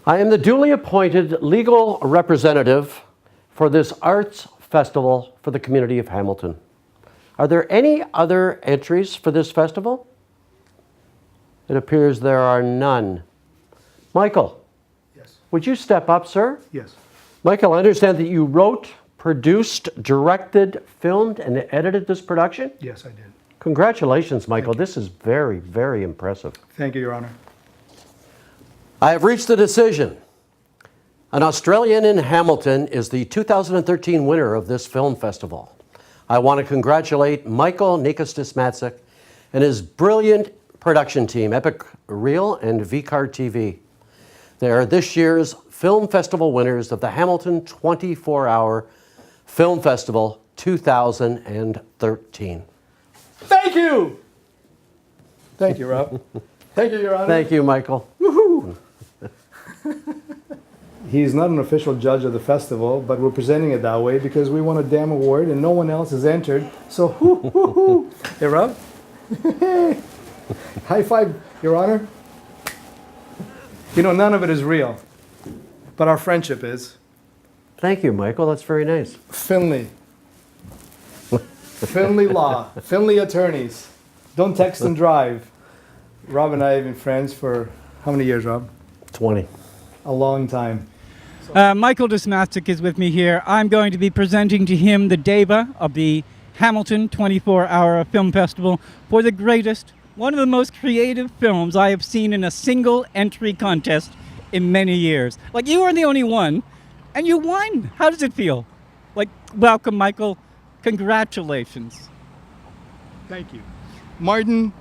I am the duly appointed legal representative for this arts festival for the community of Hamilton. Are there any other entries for this festival? It appears there are none. Michael? Yes. Would you step up, sir? Yes. Michael, I understand that you wrote, produced, directed, filmed, and edited this production? Yes, I did. Congratulations, Michael. This is very, very impressive. Thank you, Your Honor. I have reached a decision. An Australian in Hamilton is the 2013 winner of this film festival. I want to congratulate Michael Nikostis-Matsick and his brilliant production team, Epic Reel and VCAR TV. They are this year's film festival winners of the Hamilton 24-Hour Film Festival 2013. Thank you! Thank you, Rob. Thank you, Your Honor. Thank you, Michael. Woohoo! He's not an official judge of the festival, but we're presenting it that way because we won a damn award and no one else has entered. So, hoo. Hey, Rob? High five, Your Honor. You know, none of it is real, but our friendship is. Thank you, Michael. That's very nice. Finley. Finley Law. Finley Attorneys. Don't text and drive. Rob and I have been friends for how many years, Rob? 20. A long time. Michael Dismatic is with me here. I'm going to be presenting to him the DEBA of the Hamilton 24-Hour Film Festival for the greatest, one of the most creative films I have seen in a single entry contest in many years. Like, you are the only one, and you won. How does it feel? Like, welcome, Michael. Congratulations. Thank you. Martin,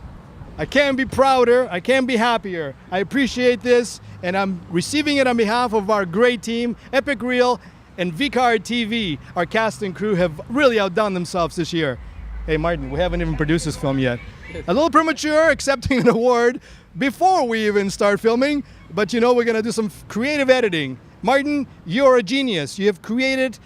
I can't be prouder. I can't be happier. I appreciate this, and I'm receiving it on behalf of our great team, Epic Reel and VCAR TV. Our cast and crew have really outdone themselves this year. Hey, Martin, we haven't even produced this film yet. A little premature accepting an award before we even start filming, but you know we're going to do some creative editing. Martin, you're a genius. You have created,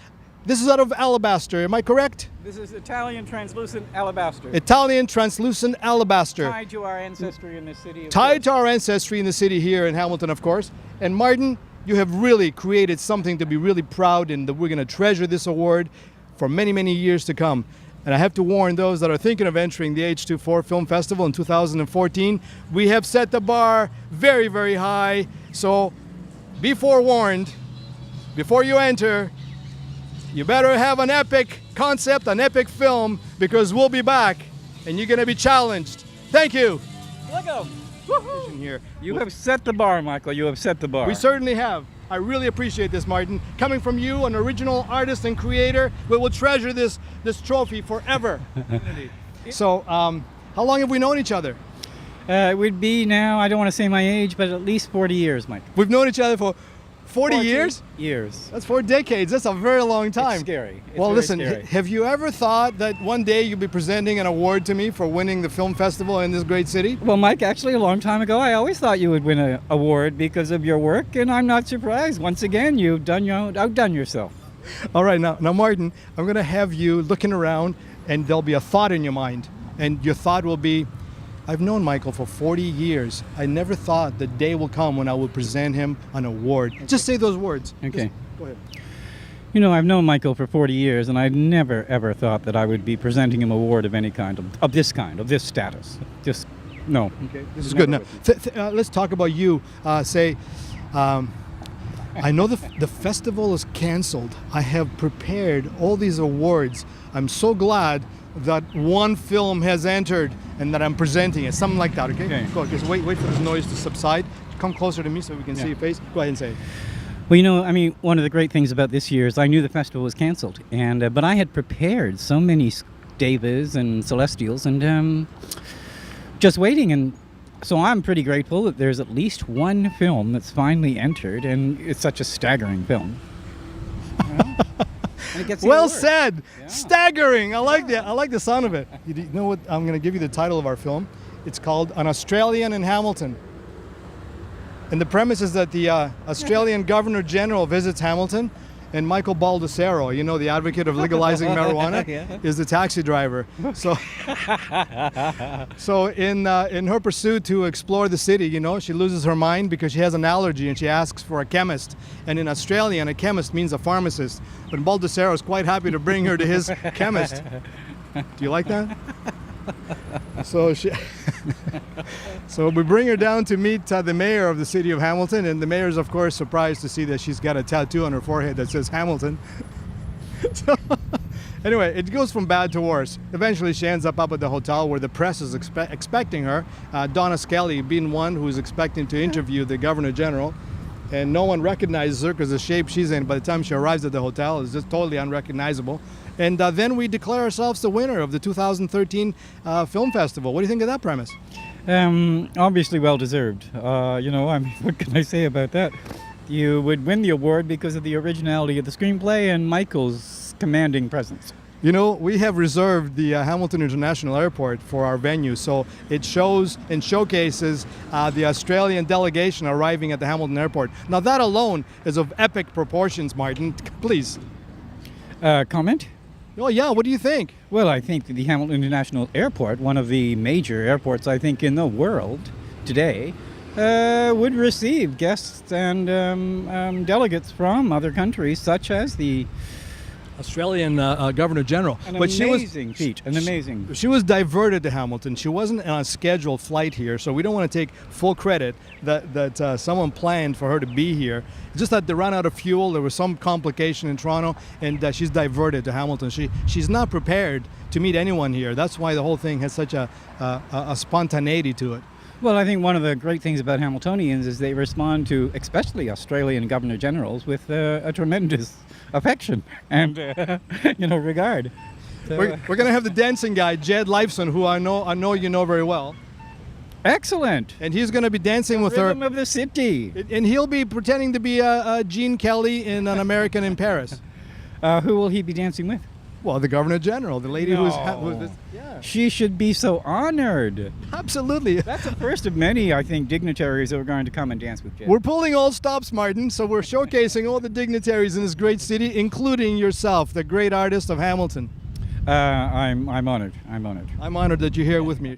this is out of alabaster, am I correct? This is Italian translucent alabaster. Italian translucent alabaster. Tied to our ancestry in this city. Tied to our ancestry in the city here in Hamilton, of course. And Martin, you have really created something to be really proud and that we're going to treasure this award for many, many years to come. And I have to warn those that are thinking of entering the H24 Film Festival in 2014, we have set the bar very, very high. So be forewarned, before you enter, you better have an epic concept, an epic film, because we'll be back and you're going to be challenged. Thank you. Look out. Here. You have set the bar, Michael. You have set the bar. We certainly have. I really appreciate this, Martin. Coming from you, an original artist and creator, we will treasure this trophy forever. So, how long have we known each other? It would be now, I don't want to say my age, but at least 40 years, Mike. We've known each other for 40 years? Years. That's 4 decades. That's a very long time. It's scary. It's well, very listen, scary. have you ever thought that one day you'll be presenting an award to me for winning the film festival in this great city? Well, Mike, actually, a long time ago, I always thought you would win an award because of your work, and I'm not surprised. Once again, you've outdone yourself. All right, now, Martin, I'm going to have you looking around, and there'll be a thought in your mind, and your thought will be, I've known Michael for 40 years. I never thought the day will come when I will present him an award. Okay. Just say those words. Okay. Just, go ahead. You know, I've known Michael for 40 years, and I've never, ever thought that I would be presenting him an award of any kind, of this status. Just, no. Okay, this is good. Now, let's talk about you. I know the festival is canceled. I have prepared all these awards. I'm so glad that one film has entered and that I'm presenting it. Something like that, okay? Go, just wait for this noise to subside. Come closer to me so we can see your face. Go ahead and say it. Well, you know, I mean, one of the great things about this year is I knew the festival was canceled, and but I had prepared so many Davis and Celestials, and just waiting. And so I'm pretty grateful that there's at least one film that's finally entered, and it's such a staggering film. And it gets well said. Yeah. Staggering. I like that. I like the sound of it. You know what? I'm going to give you the title of our film. It's called An Australian in Hamilton. And the premise is that the Australian Governor General visits Hamilton, and Michael Baldessaro, you know, the advocate of legalizing marijuana, Yeah. is the taxi driver. So, so in her pursuit to explore the city, you know, she loses her mind because she has an allergy and she asks for a chemist. And in Australian, a chemist means a pharmacist. But Baldessaro is quite happy to bring her to his chemist. Do you like that? So so we bring her down to meet the mayor of the city of Hamilton, and the mayor's of course surprised to see that she's got a tattoo on her forehead that says Hamilton. So, anyway, it goes from bad to worse. Eventually she ends up at the hotel where the press is expecting her. Donna Skelly being one who's expecting to interview the Governor General, and no one recognizes her because the shape she's in by the time she arrives at the hotel is just totally unrecognizable. And then we declare ourselves the winner of the 2013 Film Festival. What do you think of that premise? Obviously well deserved. You know, what can I say about that? You would win the award because of the originality of the screenplay and Michael's commanding presence. You know, we have reserved the Hamilton International Airport for our venue, so it shows and showcases the Australian delegation arriving at the Hamilton Airport. Now that alone is of epic proportions, Martin. Please. Comment? Oh yeah, what do you think? Well, I think that the Hamilton International Airport, one of the major airports I think in the world today, would receive guests and delegates from other countries, such as the Australian Governor General. amazing feat. She was diverted to Hamilton. She wasn't on a scheduled flight here, so we don't want to take full credit that someone planned for her to be here. It's just that they ran out of fuel. There was some complication in Toronto, and she's diverted to Hamilton. She's not prepared to meet anyone here. That's why the whole thing has such a spontaneity to it. Well, I think one of the great things about Hamiltonians is they respond to, especially Australian Governor Generals, with a tremendous affection and regard. So, We're going to have the dancing guy, Jed Lifeson, who I know you know very well. excellent. And he's going to be dancing with Rhythm her. of the city. And he'll be pretending to be Gene Kelly in An American in Paris. Who will he be dancing with? Well, the Governor General, the lady No. who's yeah, She should be so honored. absolutely. That's the first of many, I think, dignitaries that are going to come and dance with Jed. We're pulling all stops, Martin, so we're showcasing all the dignitaries in this great city, including yourself, the great artist of Hamilton. I'm honored. I'm honored. I'm honored that you're here with me.